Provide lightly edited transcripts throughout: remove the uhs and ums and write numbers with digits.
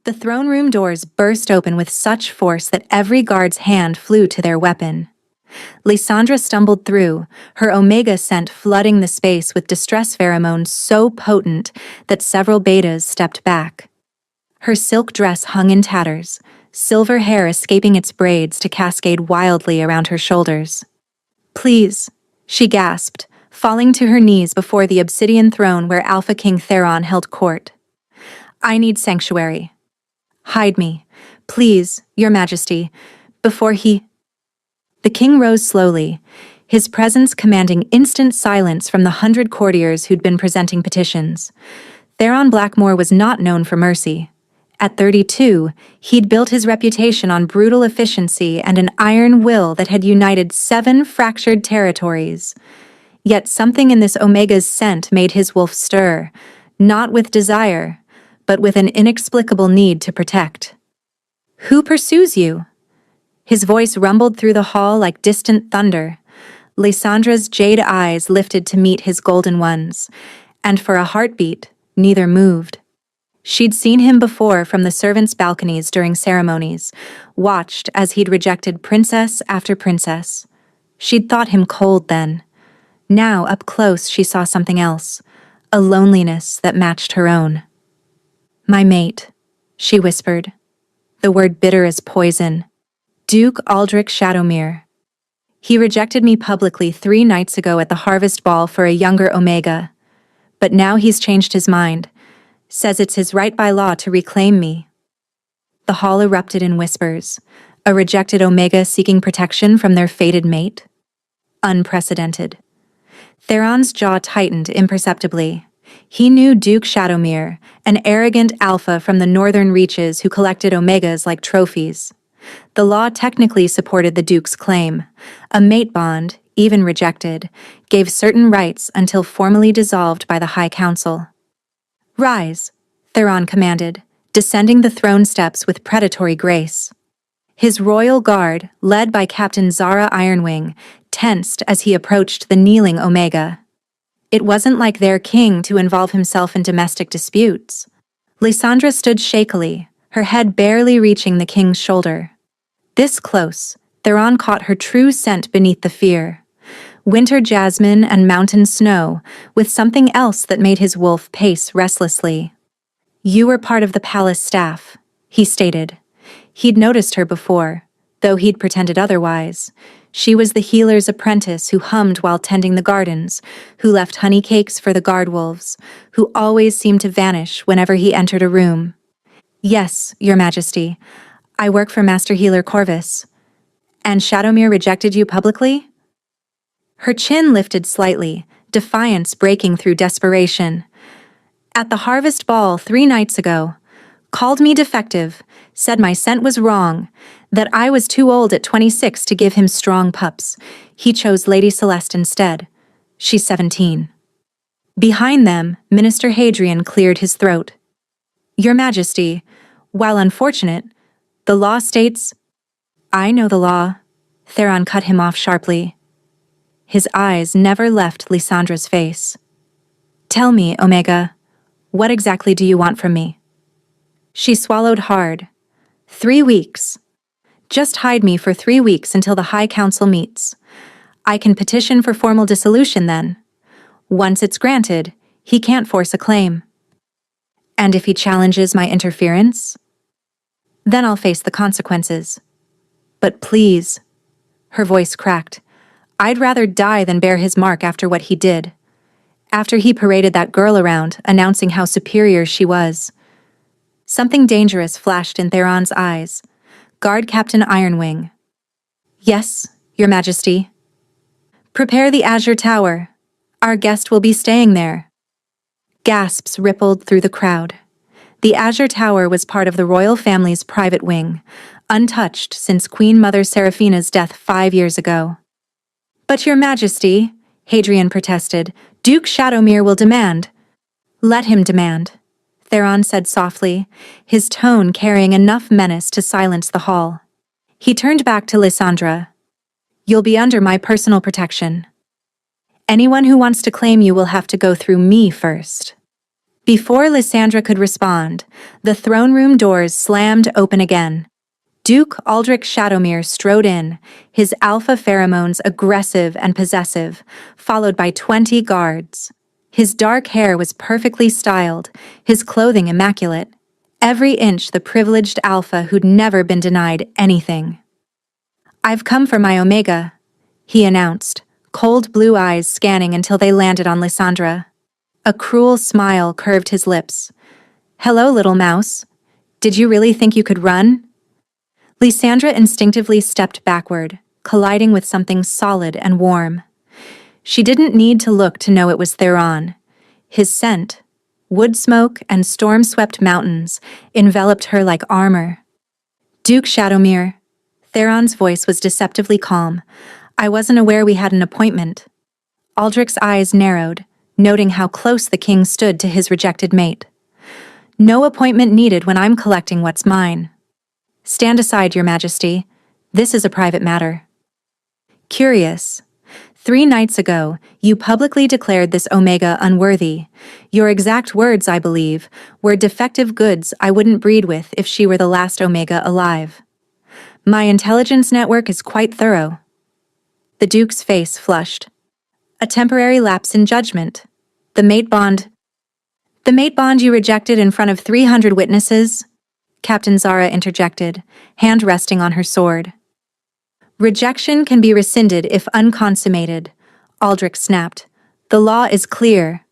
The throne room doors burst open with such force that every guard's hand flew to their weapon. Lysandra stumbled through, her omega scent flooding the space with distress pheromones so potent that several betas stepped back. Her silk dress hung in tatters, silver hair escaping its braids to cascade wildly around her shoulders. "Please," she gasped, falling to her knees before the obsidian throne where Alpha King Theron held court. "I need sanctuary. Hide me, please, Your Majesty, before he—" The king rose slowly, his presence commanding instant silence from the 100 courtiers who'd been presenting petitions. Theron Blackmore was not known for mercy. At 32, he'd built his reputation on brutal efficiency and an iron will that had united 7 fractured territories. Yet something in this Omega's scent made his wolf stir, not with desire, but with an inexplicable need to protect. "Who pursues you?" His voice rumbled through the hall like distant thunder. Lysandra's jade eyes lifted to meet his golden ones, and for a heartbeat, neither moved. She'd seen him before from the servants' balconies during ceremonies, watched as he'd rejected princess after princess. She'd thought him cold then. Now, up close, she saw something else, a loneliness that matched her own. "My mate," she whispered, the word bitter as poison. "Duke Aldrich Shadowmere. He rejected me publicly 3 nights ago at the Harvest Ball for a younger Omega. But now he's changed his mind, says it's his right by law to reclaim me." The hall erupted in whispers, a rejected Omega seeking protection from their fated mate. Unprecedented. Theron's jaw tightened imperceptibly. He knew Duke Shadowmere, an arrogant alpha from the northern reaches who collected Omegas like trophies. The law technically supported the Duke's claim. A mate bond, even rejected, gave certain rights until formally dissolved by the High Council. "Rise," Theron commanded, descending the throne steps with predatory grace. His royal guard, led by Captain Zara Ironwing, tensed as he approached the kneeling Omega. It wasn't like their king to involve himself in domestic disputes. Lysandra stood shakily, her head barely reaching the king's shoulder. This close, Theron caught her true scent beneath the fear. Winter jasmine and mountain snow, with something else that made his wolf pace restlessly. "You were part of the palace staff," he stated. He'd noticed her before, though he'd pretended otherwise. She was the healer's apprentice who hummed while tending the gardens, who left honey cakes for the guard wolves, who always seemed to vanish whenever he entered a room. "Yes, Your Majesty. I work for Master Healer Corvus." "And Shadowmere rejected you publicly?" Her chin lifted slightly, defiance breaking through desperation. "At the Harvest Ball 3 nights ago. Called me defective, said my scent was wrong, that I was too old at 26 to give him strong pups. He chose Lady Celeste instead. She's 17. Behind them, Minister Hadrian cleared his throat. "Your Majesty, while unfortunate, the law states—" "I know the law," Theron cut him off sharply. His eyes never left Lysandra's face. "Tell me, Omega, what exactly do you want from me?" She swallowed hard. 3 weeks. Just hide me for 3 weeks until the High Council meets. I can petition for formal dissolution then. Once it's granted, he can't force a claim. And if he challenges my interference? Then I'll face the consequences. But please, her voice cracked, I'd rather die than bear his mark after what he did. After he paraded that girl around, announcing how superior she was. Something dangerous flashed in Theron's eyes. Guard Captain Ironwing. "Yes, Your Majesty." "Prepare the Azure Tower. Our guest will be staying there." Gasps rippled through the crowd. The Azure Tower was part of the royal family's private wing, untouched since Queen Mother Seraphina's death 5 years ago. "But Your Majesty," Hadrian protested, "Duke Shadowmere will demand." "Let him demand," Theron said softly, his tone carrying enough menace to silence the hall. He turned back to Lysandra. "You'll be under my personal protection. Anyone who wants to claim you will have to go through me first." Before Lysandra could respond, the throne room doors slammed open again. Duke Aldrich Shadowmere strode in, his alpha pheromones aggressive and possessive, followed by 20 guards. His dark hair was perfectly styled, his clothing immaculate. Every inch the privileged alpha who'd never been denied anything. "I've come for my Omega," he announced, cold blue eyes scanning until they landed on Lysandra. A cruel smile curved his lips. "Hello, little mouse. Did you really think you could run?" Lysandra instinctively stepped backward, colliding with something solid and warm. She didn't need to look to know it was Theron. His scent, wood smoke and storm-swept mountains, enveloped her like armor. "Duke Shadowmere." Theron's voice was deceptively calm. "I wasn't aware we had an appointment." Aldrich's eyes narrowed, noting how close the king stood to his rejected mate. "No appointment needed when I'm collecting what's mine." "Stand aside, your majesty. This is a private matter." "Curious. 3 nights ago, you publicly declared this Omega unworthy. Your exact words, I believe, were defective goods I wouldn't breed with if she were the last Omega alive. My intelligence network is quite thorough." The Duke's face flushed. "A temporary lapse in judgment. The mate bond you rejected in front of 300 witnesses?" Captain Zara interjected, hand resting on her sword. "Rejection can be rescinded if unconsummated," Aldrich snapped. "The law is clear."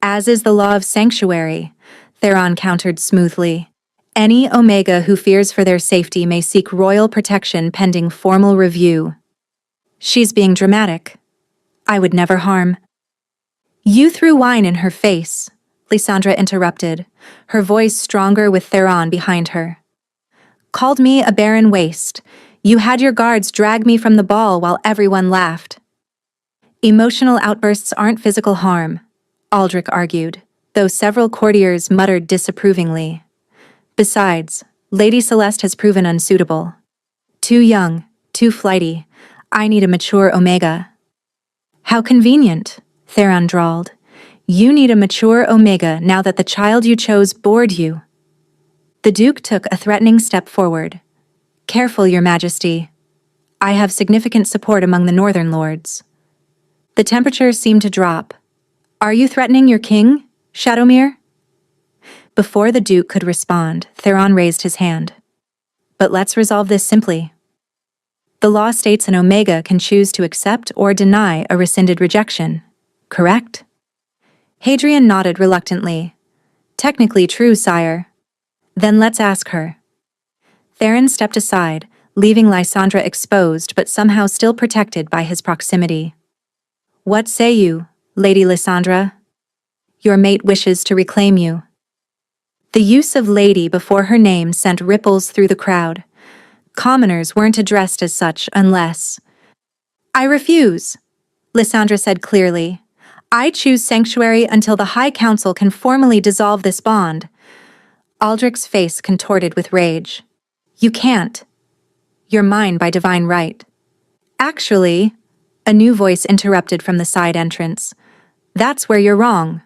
"As is the law of sanctuary," Theron countered smoothly. "Any Omega who fears for their safety may seek royal protection pending formal review." "She's being dramatic. I would never harm." "You threw wine in her face," Lysandra interrupted, her voice stronger with Theron behind her. "Called me a barren waste. You had your guards drag me from the ball while everyone laughed." "Emotional outbursts aren't physical harm," Aldrich argued, though several courtiers muttered disapprovingly. "Besides, Lady Celeste has proven unsuitable. Too young, too flighty. I need a mature Omega." "How convenient," Theron drawled. "You need a mature Omega now that the child you chose bored you." The Duke took a threatening step forward. "Careful, your majesty. I have significant support among the northern lords." The temperature seemed to drop. "Are you threatening your king, Shadowmere?" Before the Duke could respond, Theron raised his hand. "But let's resolve this simply. The law states an Omega can choose to accept or deny a rescinded rejection, correct?" Hadrian nodded reluctantly. "Technically true, sire." "Then let's ask her." Theron stepped aside, leaving Lysandra exposed but somehow still protected by his proximity. "What say you, Lady Lysandra? Your mate wishes to reclaim you." The use of lady before her name sent ripples through the crowd. Commoners weren't addressed as such unless— "I refuse," Lysandra said clearly. "I choose sanctuary until the High Council can formally dissolve this bond." Aldrich's face contorted with rage. "You can't. You're mine by divine right." "Actually," a new voice interrupted from the side entrance, "that's where you're wrong."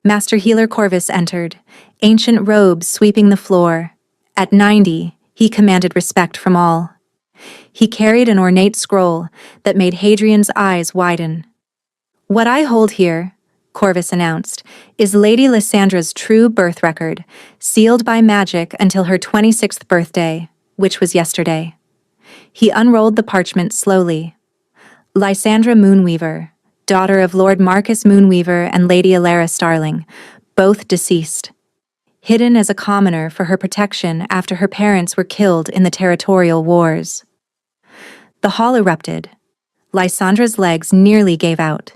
Master Healer Corvus entered, ancient robes sweeping the floor. At 90, he commanded respect from all. He carried an ornate scroll that made Hadrian's eyes widen. "What I hold here," Corvus announced, "is Lady Lysandra's true birth record, sealed by magic until her 26th birthday, which was yesterday." He unrolled the parchment slowly. "Lysandra Moonweaver, daughter of Lord Marcus Moonweaver and Lady Alara Starling, both deceased. Hidden as a commoner for her protection after her parents were killed in the territorial wars." The hall erupted. Lysandra's legs nearly gave out.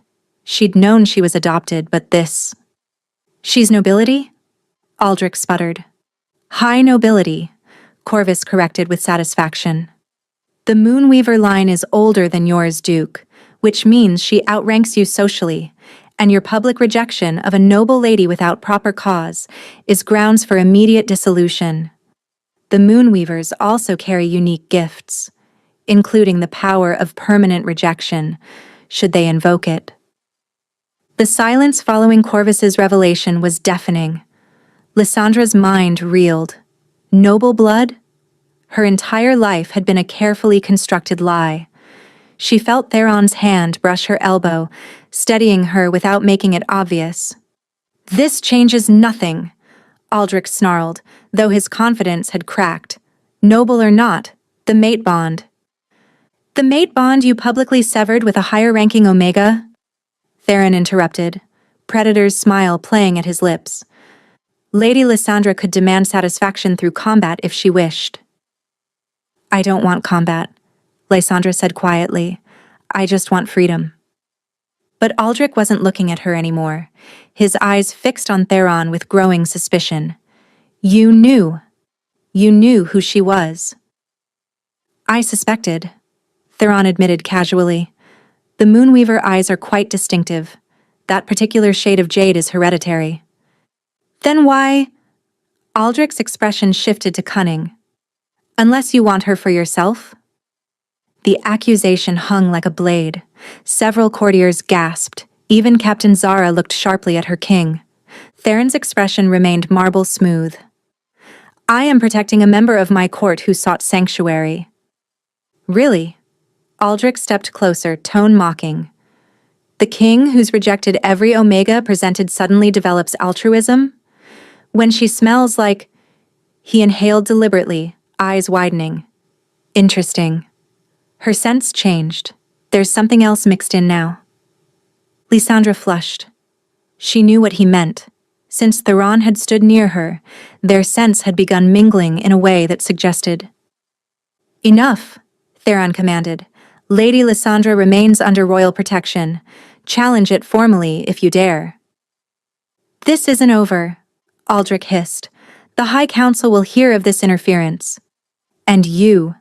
She'd known she was adopted, but this— "She's nobility?" Aldrich sputtered. "High nobility," Corvus corrected with satisfaction. "The Moonweaver line is older than yours, Duke, which means she outranks you socially, and your public rejection of a noble lady without proper cause is grounds for immediate dissolution. The Moonweavers also carry unique gifts, including the power of permanent rejection, should they invoke it." The silence following Corvus's revelation was deafening. Lysandra's mind reeled. Noble blood? Her entire life had been a carefully constructed lie. She felt Theron's hand brush her elbow, steadying her without making it obvious. "This changes nothing," Aldrich snarled, though his confidence had cracked. "Noble or not, the mate bond." "The mate bond you publicly severed with a higher-ranking Omega?" Theron interrupted, Predator's smile playing at his lips. Lady Lysandra could demand satisfaction through combat if she wished. "I don't want combat," Lysandra said quietly. "I just want freedom." But Aldrich wasn't looking at her anymore, his eyes fixed on Theron with growing suspicion. "You knew. You knew who she was." "I suspected," Theron admitted casually. "The Moonweaver eyes are quite distinctive. That particular shade of jade is hereditary." "Then why?" Aldrich's expression shifted to cunning. "Unless you want her for yourself?" The accusation hung like a blade. Several courtiers gasped. Even Captain Zara looked sharply at her king. Theron's expression remained marble smooth. "I am protecting a member of my court who sought sanctuary." "Really?" Aldrich stepped closer, tone mocking. "The king who's rejected every Omega presented suddenly develops altruism? When she smells like—" He inhaled deliberately, eyes widening. "Interesting." Her sense changed. There's something else mixed in now. Lysandra flushed. She knew what he meant. Since Theron had stood near her, their scents had begun mingling in a way that suggested. "Enough," Theron commanded. "Lady Lysandra remains under royal protection. Challenge it formally if you dare." "This isn't over," Aldrich hissed. "The High Council will hear of this interference. And you."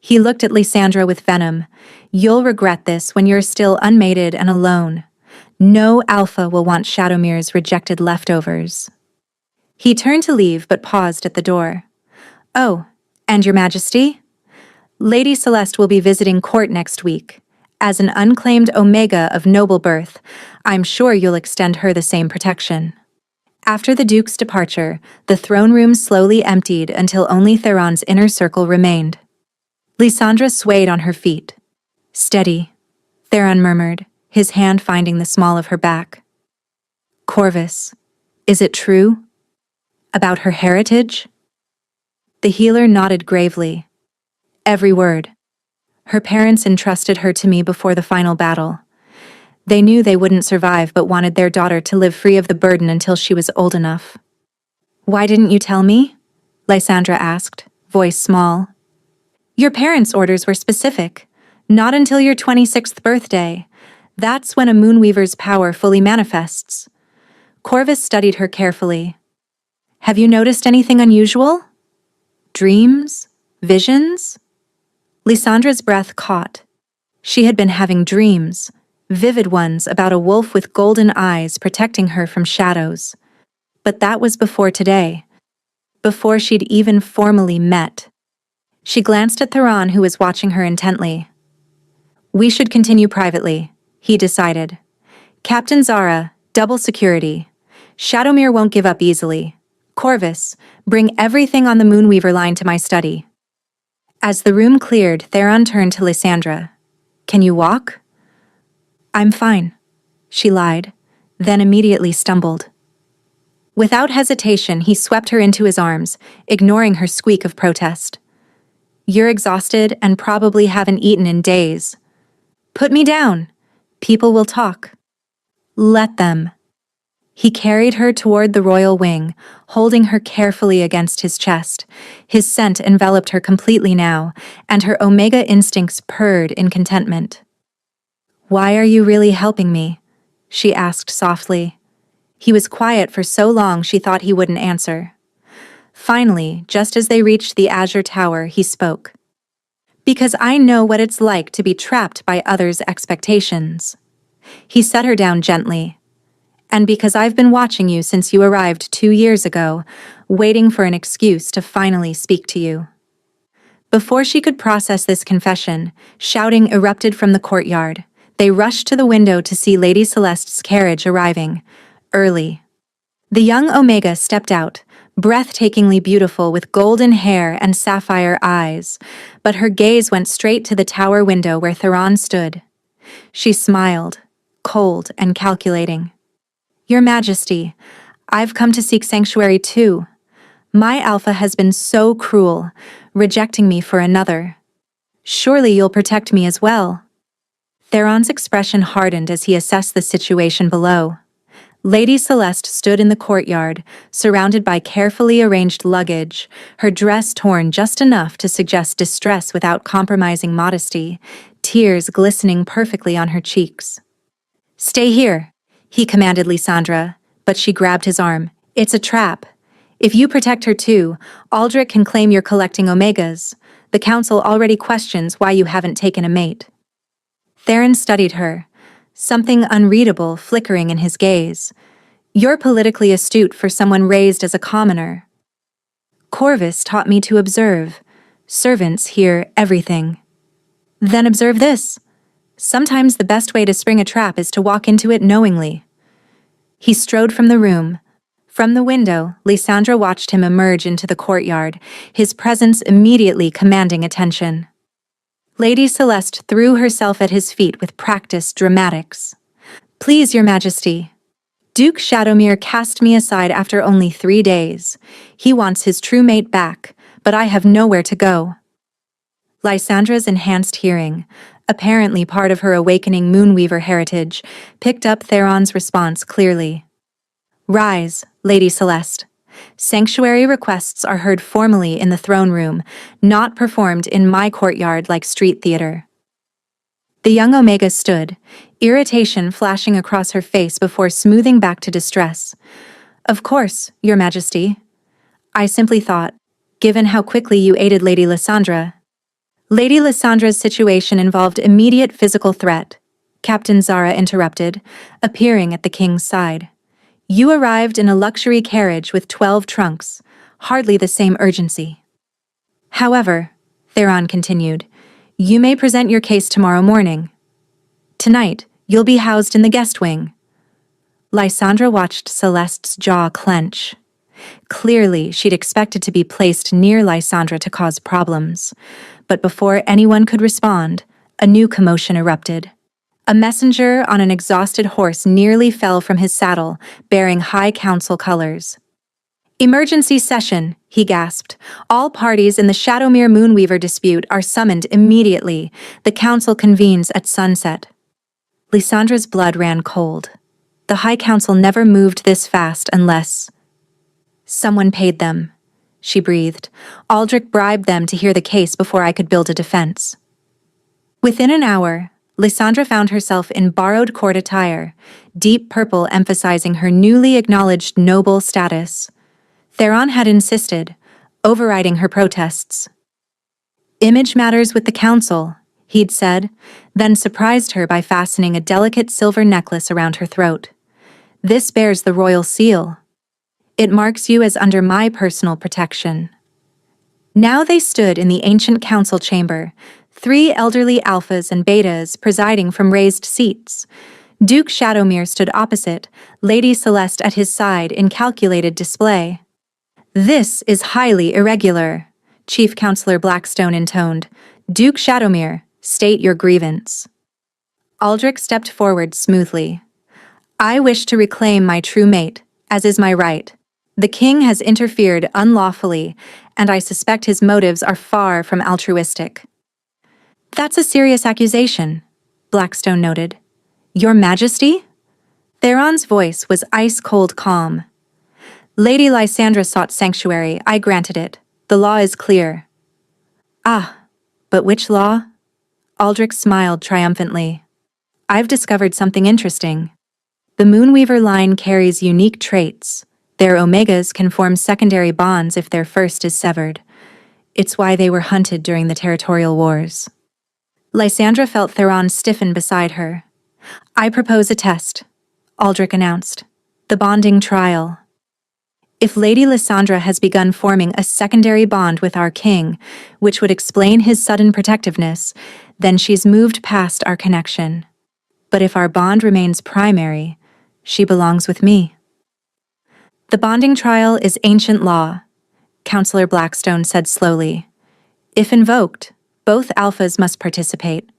He looked at Lysandra with venom. "You'll regret this when you're still unmated and alone. No alpha will want Shadowmere's rejected leftovers." He turned to leave but paused at the door. "Oh, and your Majesty? Lady Celeste will be visiting court next week. As an unclaimed Omega of noble birth, I'm sure you'll extend her the same protection." After the Duke's departure, the throne room slowly emptied until only Theron's inner circle remained. Lysandra swayed on her feet. "Steady," Theron murmured, his hand finding the small of her back. "Corvus, is it true? About her heritage?" The healer nodded gravely. "Every word. Her parents entrusted her to me before the final battle. They knew they wouldn't survive but wanted their daughter to live free of the burden until she was old enough." "Why didn't you tell me?" Lysandra asked, voice small. "Your parents' orders were specific. Not until your 26th birthday. That's when a Moonweaver's power fully manifests." Corvus studied her carefully. "Have you noticed anything unusual? Dreams? Visions?" Lysandra's breath caught. She had been having dreams, vivid ones about a wolf with golden eyes protecting her from shadows. But that was before today. Before she'd even formally met. She glanced at Theron, who was watching her intently. "We should continue privately," he decided. "Captain Zara, double security. Shadowmere won't give up easily. Corvus, bring everything on the Moonweaver line to my study." As the room cleared, Theron turned to Lysandra. "Can you walk?" "I'm fine," she lied, then immediately stumbled. Without hesitation, he swept her into his arms, ignoring her squeak of protest. "You're exhausted and probably haven't eaten in days. Put me down. People will talk." "Let them." He carried her toward the royal wing, holding her carefully against his chest. His scent enveloped her completely now, and her Omega instincts purred in contentment. "Why are you really helping me?" she asked softly. He was quiet for so long she thought he wouldn't answer. Finally, just as they reached the Azure Tower, he spoke. "Because I know what it's like to be trapped by others' expectations." He set her down gently. "And because I've been watching you since you arrived 2 years ago, waiting for an excuse to finally speak to you." Before she could process this confession, shouting erupted from the courtyard. They rushed to the window to see Lady Celeste's carriage arriving, early. The young Omega stepped out, breathtakingly beautiful with golden hair and sapphire eyes, but her gaze went straight to the tower window where Theron stood. She smiled, cold and calculating. "Your Majesty, I've come to seek sanctuary too. My alpha has been so cruel, rejecting me for another. Surely you'll protect me as well." Theron's expression hardened as he assessed the situation below. Lady Celeste stood in the courtyard, surrounded by carefully arranged luggage, her dress torn just enough to suggest distress without compromising modesty, tears glistening perfectly on her cheeks. "Stay here," he commanded Lysandra, but she grabbed his arm. "It's a trap. If you protect her too, Aldrich can claim you're collecting Omegas. The council already questions why you haven't taken a mate." Theron studied her, something unreadable flickering in his gaze. "You're politically astute for someone raised as a commoner." "Corvus taught me to observe. Servants hear everything." "Then observe this. Sometimes the best way to spring a trap is to walk into it knowingly." He strode from the room. From the window, Lysandra watched him emerge into the courtyard, his presence immediately commanding attention. Lady Celeste threw herself at his feet with practiced dramatics. "Please, Your Majesty. Duke Shadowmere cast me aside after only 3 days. He wants his true mate back, but I have nowhere to go." Lysandra's enhanced hearing, apparently part of her awakening Moonweaver heritage, picked up Theron's response clearly. "Rise, Lady Celeste. Sanctuary requests are heard formally in the throne room, not performed in my courtyard like street theater." The young Omega stood, irritation flashing across her face before smoothing back to distress. "Of course, Your Majesty. I simply thought, given how quickly you aided Lady Lysandra." Lady Lysandra's situation involved immediate physical threat, Captain Zara interrupted, appearing at the king's side. "You arrived in a luxury carriage with 12 trunks, hardly the same urgency." "However," Theron continued, "you may present your case tomorrow morning. Tonight, you'll be housed in the guest wing." Lysandra watched Celeste's jaw clench. Clearly, she'd expected to be placed near Lysandra to cause problems. But before anyone could respond, a new commotion erupted. A messenger on an exhausted horse nearly fell from his saddle, bearing High Council colors. "Emergency session," he gasped. "All parties in the Shadowmere Moonweaver dispute are summoned immediately. The council convenes at sunset." Lysandra's blood ran cold. The High Council never moved this fast unless someone paid them, she breathed. "Aldrich bribed them to hear the case before I could build a defense." Within an hour, Lysandra found herself in borrowed court attire, deep purple emphasizing her newly acknowledged noble status. Theron had insisted, overriding her protests. "Image matters with the council," he'd said, then surprised her by fastening a delicate silver necklace around her throat. "This bears the royal seal. It marks you as under my personal protection." Now they stood in the ancient council chamber, 3 elderly alphas and betas presiding from raised seats. Duke Shadowmere stood opposite, Lady Celeste at his side in calculated display. "This is highly irregular," Chief Counselor Blackstone intoned. "Duke Shadowmere, state your grievance." Aldrich stepped forward smoothly. "I wish to reclaim my true mate, as is my right. The king has interfered unlawfully, and I suspect his motives are far from altruistic." "That's a serious accusation," Blackstone noted. "Your Majesty?" Theron's voice was ice-cold calm. "Lady Lysandra sought sanctuary. I granted it. The law is clear." "Ah, but which law?" Aldrich smiled triumphantly. "I've discovered something interesting. The Moonweaver line carries unique traits. Their Omegas can form secondary bonds if their first is severed. It's why they were hunted during the territorial wars." Lysandra felt Theron stiffen beside her. "I propose a test," Aldrich announced. "The bonding trial. If Lady Lysandra has begun forming a secondary bond with our king, which would explain his sudden protectiveness, then she's moved past our connection. But if our bond remains primary, she belongs with me. The bonding trial is ancient law, Counselor Blackstone said slowly. If invoked, both alphas must participate.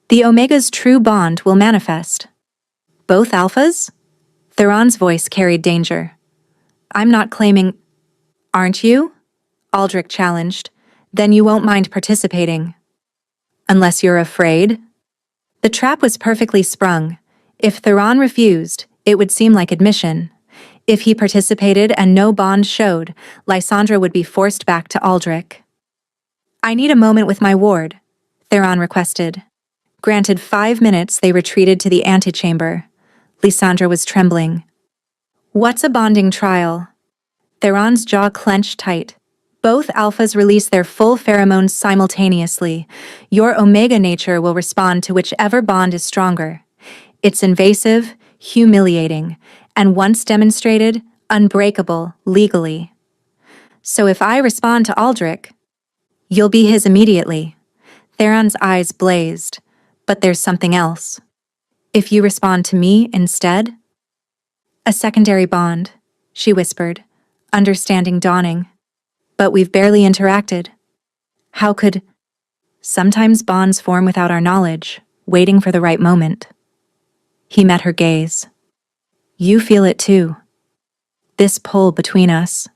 The Omega's true bond will manifest. Both alphas? Theron's voice carried danger. I'm not claiming... Aren't you? Aldrich challenged. Then you won't mind participating. Unless you're afraid? The trap was perfectly sprung. If Theron refused, it would seem like admission. If he participated and no bond showed, Lysandra would be forced back to Aldrich. I need a moment with my ward, Theron requested. Granted 5 minutes, they retreated to the antechamber. Lysandra was trembling. What's a bonding trial? Theron's jaw clenched tight. Both alphas release their full pheromones simultaneously. Your Omega nature will respond to whichever bond is stronger. It's invasive, humiliating, and once demonstrated, unbreakable legally. So if I respond to Aldrich, you'll be his immediately. Theron's eyes blazed. But there's something else. If you respond to me instead? A secondary bond, she whispered, understanding dawning. But we've barely interacted. How could... Sometimes bonds form without our knowledge, waiting for the right moment. He met her gaze. You feel it too. This pull between us.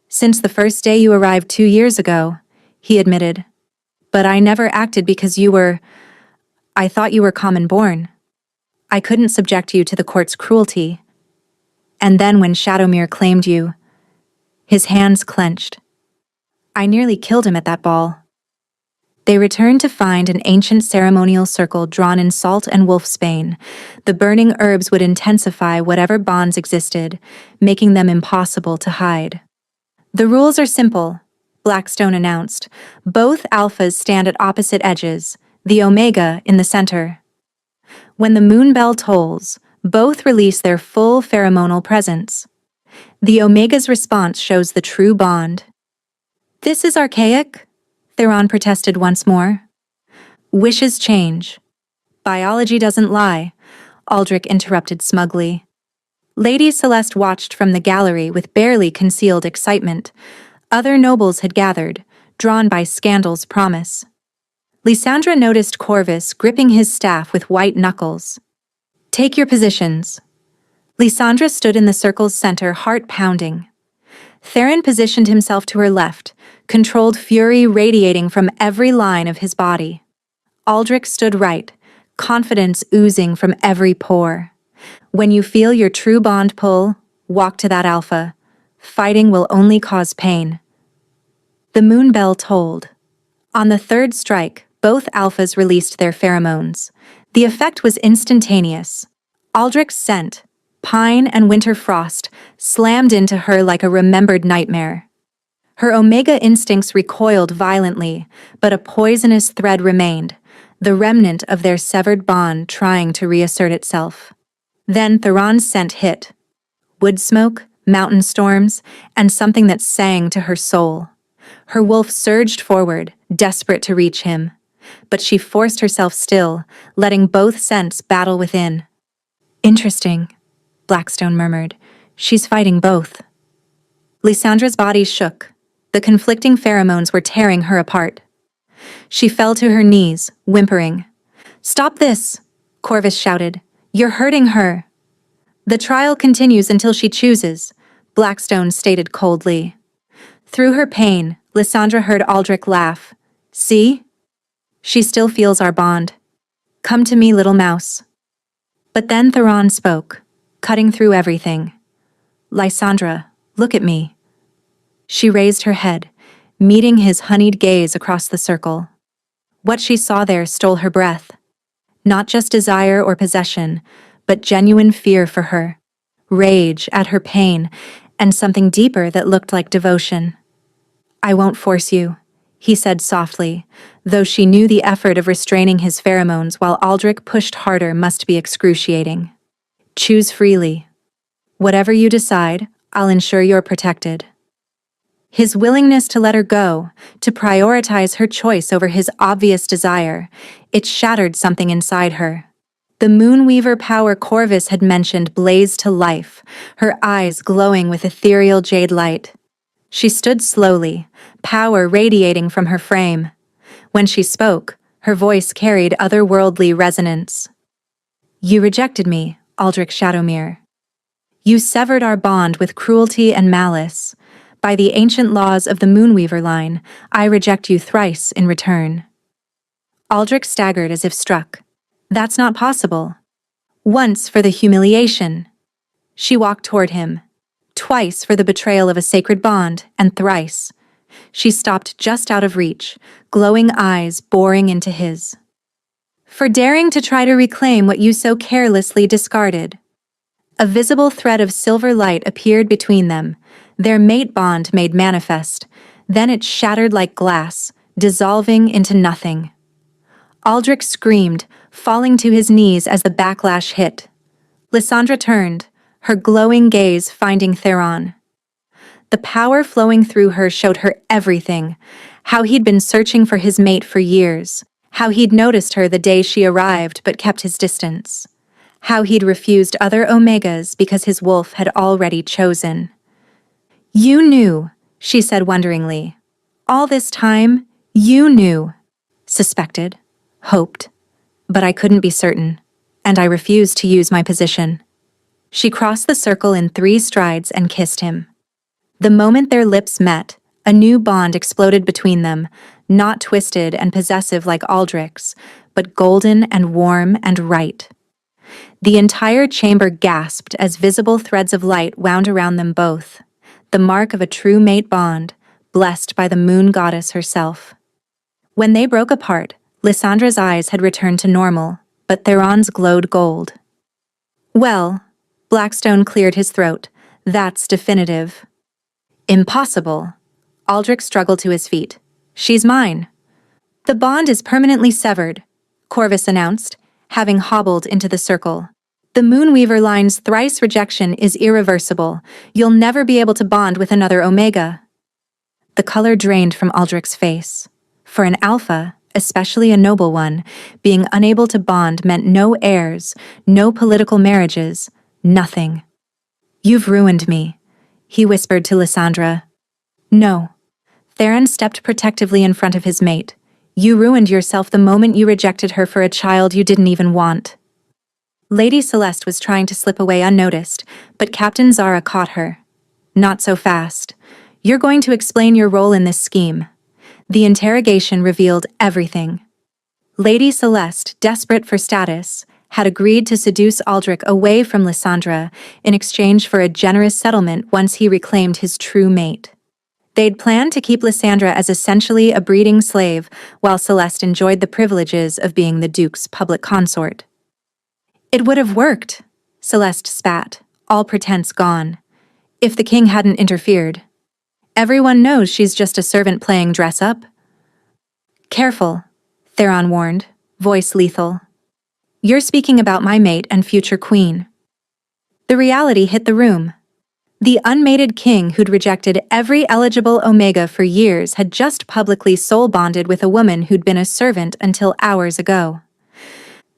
Since the first day you arrived 2 years ago, he admitted. But I never acted because you were... I thought you were common born. I couldn't subject you to the court's cruelty. And then when Shadowmere claimed you, his hands clenched. I nearly killed him at that ball. They returned to find an ancient ceremonial circle drawn in salt and wolfsbane. The burning herbs would intensify whatever bonds existed, making them impossible to hide. The rules are simple, Blackstone announced. Both alphas stand at opposite edges, the Omega in the center. When the moon bell tolls, both release their full pheromonal presence. The Omega's response shows the true bond. This is archaic, Theron protested once more. Wishes change. Biology doesn't lie, Aldrich interrupted smugly. Lady Celeste watched from the gallery with barely concealed excitement. Other nobles had gathered, drawn by scandal's promise. Lysandra noticed Corvus gripping his staff with white knuckles. Take your positions. Lysandra stood in the circle's center, heart pounding. Theron positioned himself to her left, controlled fury radiating from every line of his body. Aldrich stood right, confidence oozing from every pore. When you feel your true bond pull, walk to that alpha. Fighting will only cause pain. The moon bell tolled. On the third strike, both alphas released their pheromones. The effect was instantaneous. Aldrich's scent, pine and winter frost, slammed into her like a remembered nightmare. Her Omega instincts recoiled violently, but a poisonous thread remained, the remnant of their severed bond trying to reassert itself. Then Theron's scent hit. Wood smoke, mountain storms, and something that sang to her soul. Her wolf surged forward, desperate to reach him. But she forced herself still, letting both scents battle within. Interesting, Blackstone murmured. She's fighting both. Lysandra's body shook. The conflicting pheromones were tearing her apart. She fell to her knees, whimpering. Stop this, Corvus shouted. You're hurting her. The trial continues until she chooses, Blackstone stated coldly. Through her pain, Lysandra heard Aldrich laugh. See? She still feels our bond. Come to me, little mouse. But then Theron spoke, cutting through everything. Lysandra, look at me. She raised her head, meeting his honeyed gaze across the circle. What she saw there stole her breath. Not just desire or possession, but genuine fear for her, rage at her pain, and something deeper that looked like devotion. I won't force you, he said softly, though she knew the effort of restraining his pheromones while Aldrich pushed harder must be excruciating. Choose freely. Whatever you decide, I'll ensure you're protected. His willingness to let her go, to prioritize her choice over his obvious desire, it shattered something inside her. The Moonweaver power Corvus had mentioned blazed to life, her eyes glowing with ethereal jade light. She stood slowly, power radiating from her frame. When she spoke, her voice carried otherworldly resonance. You rejected me, Aldrich Shadowmere. You severed our bond with cruelty and malice. By the ancient laws of the Moonweaver line, I reject you thrice in return. Aldrich staggered as if struck. That's not possible. Once for the humiliation. She walked toward him. Twice for the betrayal of a sacred bond, and thrice. She stopped just out of reach, glowing eyes boring into his. For daring to try to reclaim what you so carelessly discarded. A visible thread of silver light appeared between them, their mate bond made manifest. Then it shattered like glass, dissolving into nothing. Aldrich screamed, falling to his knees as the backlash hit. Lysandra turned, her glowing gaze finding Theron. The power flowing through her showed her everything, how he'd been searching for his mate for years, how he'd noticed her the day she arrived but kept his distance, how he'd refused other Omegas because his wolf had already chosen. You knew, she said wonderingly. All this time, you knew. Suspected, hoped, but I couldn't be certain, and I refused to use my position. She crossed the circle in 3 strides and kissed him. The moment their lips met, a new bond exploded between them, not twisted and possessive like Aldrich's, but golden and warm and right. The entire chamber gasped as visible threads of light wound around them both, the mark of a true mate bond, blessed by the moon goddess herself. When they broke apart, Lysandra's eyes had returned to normal, but Theron's glowed gold. Well, Blackstone cleared his throat, that's definitive. Impossible. Aldrich struggled to his feet. She's mine. The bond is permanently severed, Corvus announced, having hobbled into the circle. The Moonweaver line's thrice rejection is irreversible. You'll never be able to bond with another Omega. The color drained from Aldrich's face. For an Alpha, especially a noble one, being unable to bond meant no heirs, no political marriages, nothing. You've ruined me, he whispered to Lysandra. No. Theron stepped protectively in front of his mate. You ruined yourself the moment you rejected her for a child you didn't even want. Lady Celeste was trying to slip away unnoticed, but Captain Zara caught her. Not so fast. You're going to explain your role in this scheme. The interrogation revealed everything. Lady Celeste, desperate for status, had agreed to seduce Aldrich away from Lysandra in exchange for a generous settlement once he reclaimed his true mate. They'd planned to keep Lysandra as essentially a breeding slave while Celeste enjoyed the privileges of being the Duke's public consort. It would have worked, Celeste spat, all pretense gone, if the king hadn't interfered. Everyone knows she's just a servant playing dress-up. Careful, Theron warned, voice lethal. You're speaking about my mate and future queen. The reality hit the room. The unmated king who'd rejected every eligible Omega for years had just publicly soul-bonded with a woman who'd been a servant until hours ago.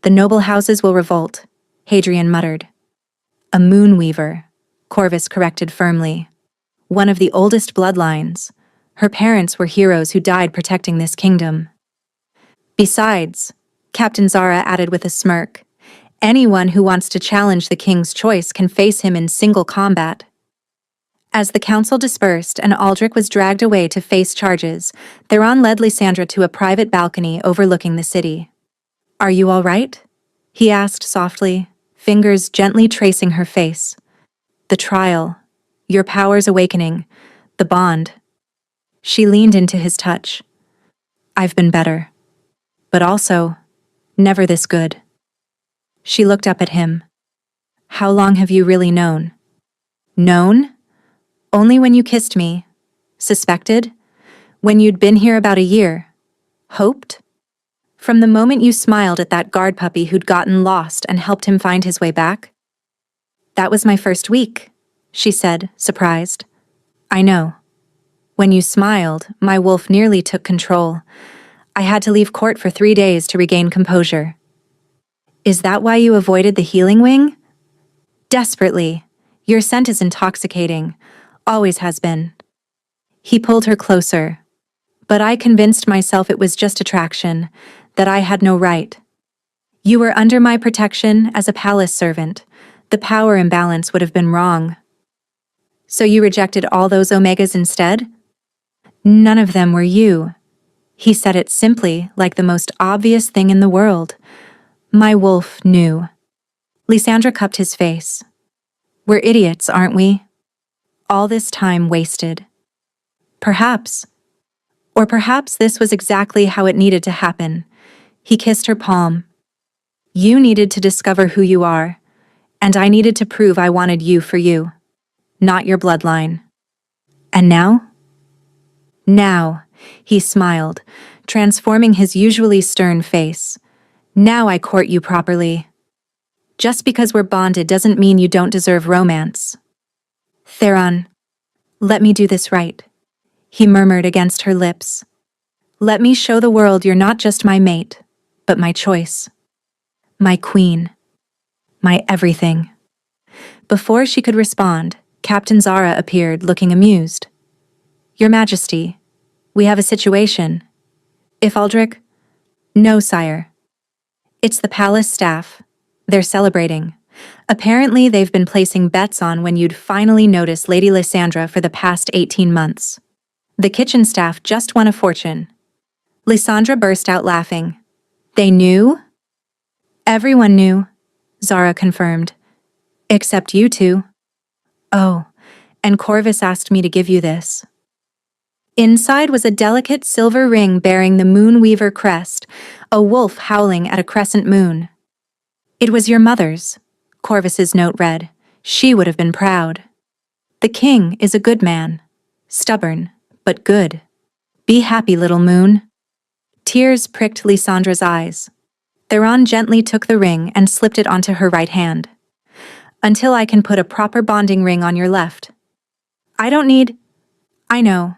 The noble houses will revolt, Hadrian muttered. A Moonweaver, Corvus corrected firmly. One of the oldest bloodlines. Her parents were heroes who died protecting this kingdom. Besides, Captain Zara added with a smirk, anyone who wants to challenge the king's choice can face him in single combat. As the council dispersed and Aldrich was dragged away to face charges, Theron led Lysandra to a private balcony overlooking the city. Are you all right? He asked softly, fingers gently tracing her face. The trial, your powers awakening, the bond. She leaned into his touch. I've been better. But also, never this good. She looked up at him. How long have you really known? Known? Only when you kissed me. Suspected? When you'd been here about a year. Hoped? From the moment you smiled at that guard puppy who'd gotten lost and helped him find his way back? That was my first week, she said, surprised. I know. When you smiled, my wolf nearly took control. I had to leave court for 3 days to regain composure. Is that why you avoided the healing wing? Desperately. Your scent is intoxicating. Always has been. He pulled her closer. But I convinced myself it was just attraction, that I had no right. You were under my protection as a palace servant. The power imbalance would have been wrong. So you rejected all those omegas instead? None of them were you. He said it simply, like the most obvious thing in the world. My wolf knew. Lysandra cupped his face. We're idiots, aren't we? All this time wasted. Perhaps. Or perhaps this was exactly how it needed to happen. He kissed her palm. You needed to discover who you are, and I needed to prove I wanted you for you, not your bloodline. And now? Now, he smiled, transforming his usually stern face. Now I court you properly. Just because we're bonded doesn't mean you don't deserve romance. Theron, let me do this right, he murmured against her lips. Let me show the world you're not just my mate, but my choice. My queen. My everything. Before she could respond, Captain Zara appeared, looking amused. Your Majesty, we have a situation. If Aldrich? No, sire. It's the palace staff. They're celebrating. Apparently they've been placing bets on when you'd finally notice Lady Lysandra for the past 18 months. The kitchen staff just won a fortune. Lysandra burst out laughing. They knew? Everyone knew, Zara confirmed. Except you two. Oh, and Corvus asked me to give you this. Inside was a delicate silver ring bearing the Moonweaver crest, a wolf howling at a crescent moon. It was your mother's, Corvus's note read. She would have been proud. The king is a good man. Stubborn, but good. Be happy, little moon. Tears pricked Lysandra's eyes. Theron gently took the ring and slipped it onto her right hand. Until I can put a proper bonding ring on your left. I don't need... I know.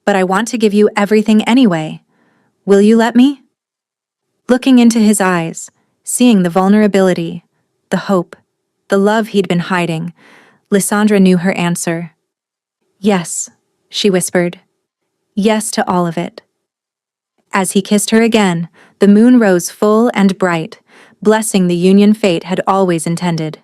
But I want to give you everything anyway. Will you let me? Looking into his eyes, seeing the vulnerability, the hope, the love he'd been hiding, Lysandra knew her answer. Yes, she whispered. Yes to all of it. As he kissed her again, the moon rose full and bright, blessing the union fate had always intended.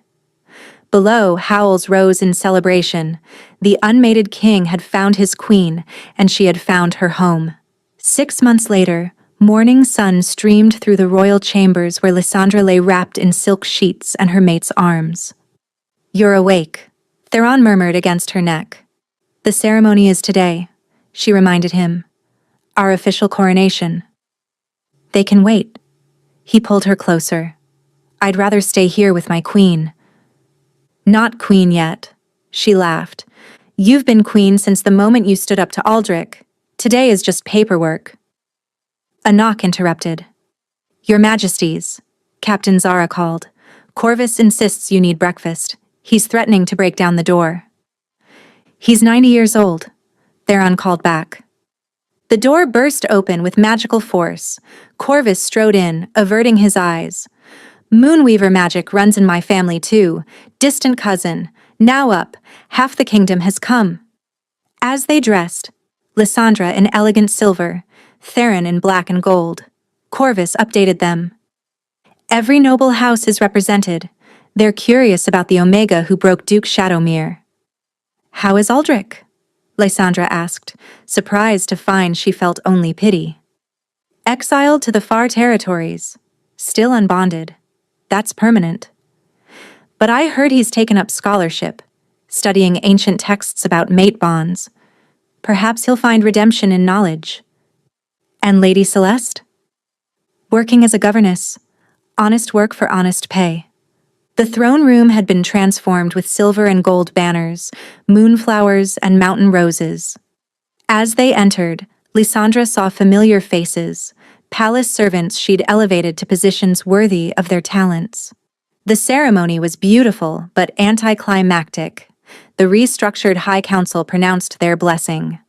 Below, howls rose in celebration. The unmated king had found his queen, and she had found her home. 6 months later, morning sun streamed through the royal chambers where Lysandra lay wrapped in silk sheets and her mate's arms. You're awake, Theron murmured against her neck. The ceremony is today, she reminded him. Our official coronation. They can wait. He pulled her closer. I'd rather stay here with my queen. Not queen yet, she laughed. You've been queen since the moment you stood up to Aldrich. Today is just paperwork. A knock interrupted. Your Majesties, Captain Zara called. Corvus insists you need breakfast. He's threatening to break down the door. He's 90 years old, Theron called back. The door burst open with magical force. Corvus strode in, averting his eyes. Moonweaver magic runs in my family too. Distant cousin. Now up. Half the kingdom has come. As they dressed, Lysandra in elegant silver, Theron in black and gold. Corvus updated them. Every noble house is represented. They're curious about the Omega who broke Duke Shadowmere. How is Aldrich? Lysandra asked, surprised to find she felt only pity. Exiled to the far territories. Still unbonded. That's permanent. But I heard he's taken up scholarship, studying ancient texts about mate bonds. Perhaps he'll find redemption in knowledge. And Lady Celeste? Working as a governess. Honest work for honest pay. The throne room had been transformed with silver and gold banners, moonflowers, and mountain roses. As they entered, Lysandra saw familiar faces, palace servants she'd elevated to positions worthy of their talents. The ceremony was beautiful but anticlimactic. The restructured High Council pronounced their blessing.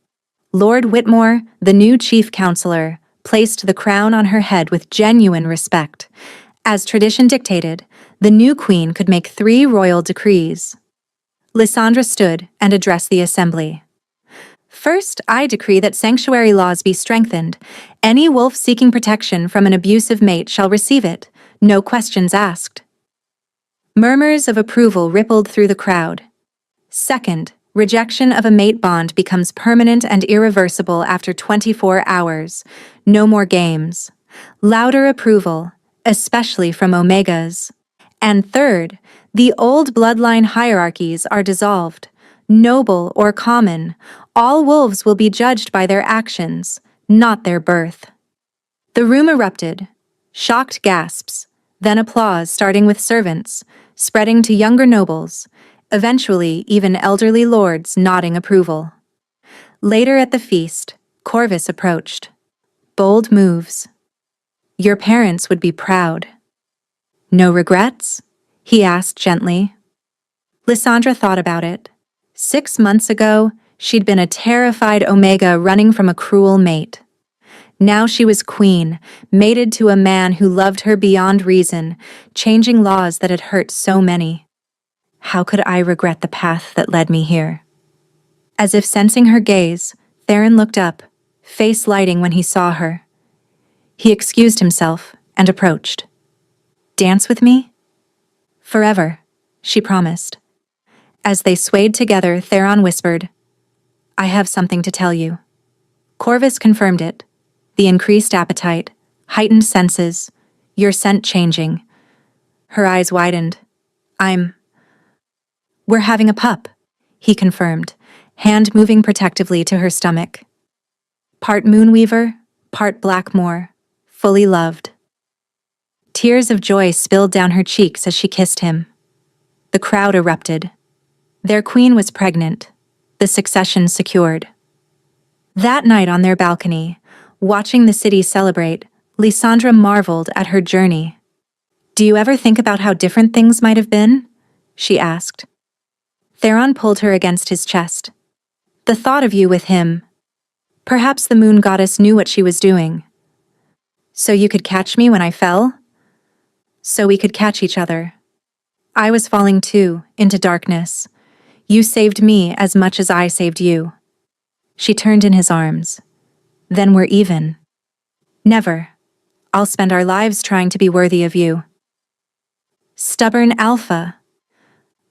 Lord Whitmore, the new chief counselor, placed the crown on her head with genuine respect, As tradition dictated, the new queen could make 3 royal decrees. Lysandra stood and addressed the assembly. First, I decree that sanctuary laws be strengthened. Any wolf seeking protection from an abusive mate shall receive it, no questions asked. Murmurs of approval rippled through the crowd. Second, rejection of a mate bond becomes permanent and irreversible after 24 hours. No more games. Louder approval, especially from Omegas. And third, the old bloodline hierarchies are dissolved. Noble or common, all wolves will be judged by their actions, not their birth. The room erupted. Shocked gasps, then applause starting with servants, spreading to younger nobles, eventually even elderly lords nodding approval. Later at the feast, Corvus approached. Bold moves. Your parents would be proud. No regrets? He asked gently. Lysandra thought about it. 6 months ago, she'd been a terrified Omega running from a cruel mate. Now she was queen, mated to a man who loved her beyond reason, changing laws that had hurt so many. How could I regret the path that led me here? As if sensing her gaze, Theron looked up, face lighting when he saw her. He excused himself and approached. Dance with me? Forever, she promised. As they swayed together, Theron whispered, I have something to tell you. Corvus confirmed it. The increased appetite, heightened senses, your scent changing. Her eyes widened. We're having a pup, he confirmed, hand moving protectively to her stomach. Part Moonweaver, part Blackmore, fully loved. Tears of joy spilled down her cheeks as she kissed him. The crowd erupted. Their queen was pregnant, the succession secured. That night on their balcony, watching the city celebrate, Lysandra marveled at her journey. Do you ever think about how different things might have been? She asked. Theron pulled her against his chest. The thought of you with him. Perhaps the moon goddess knew what she was doing. So you could catch me when I fell? So we could catch each other. I was falling too, into darkness. You saved me as much as I saved you. She turned in his arms. Then we're even. Never. I'll spend our lives trying to be worthy of you. Stubborn Alpha.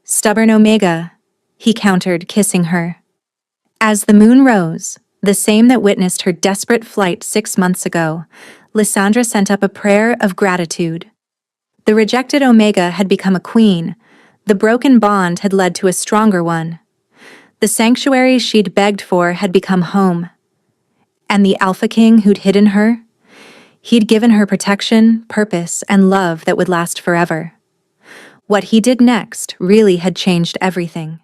Stubborn Omega, he countered, kissing her. As the moon rose, the same that witnessed her desperate flight 6 months ago, Lysandra sent up a prayer of gratitude. The rejected Omega had become a queen. The broken bond had led to a stronger one. The sanctuary she'd begged for had become home. And the Alpha King who'd hidden her? He'd given her protection, purpose, and love that would last forever. What he did next really had changed everything.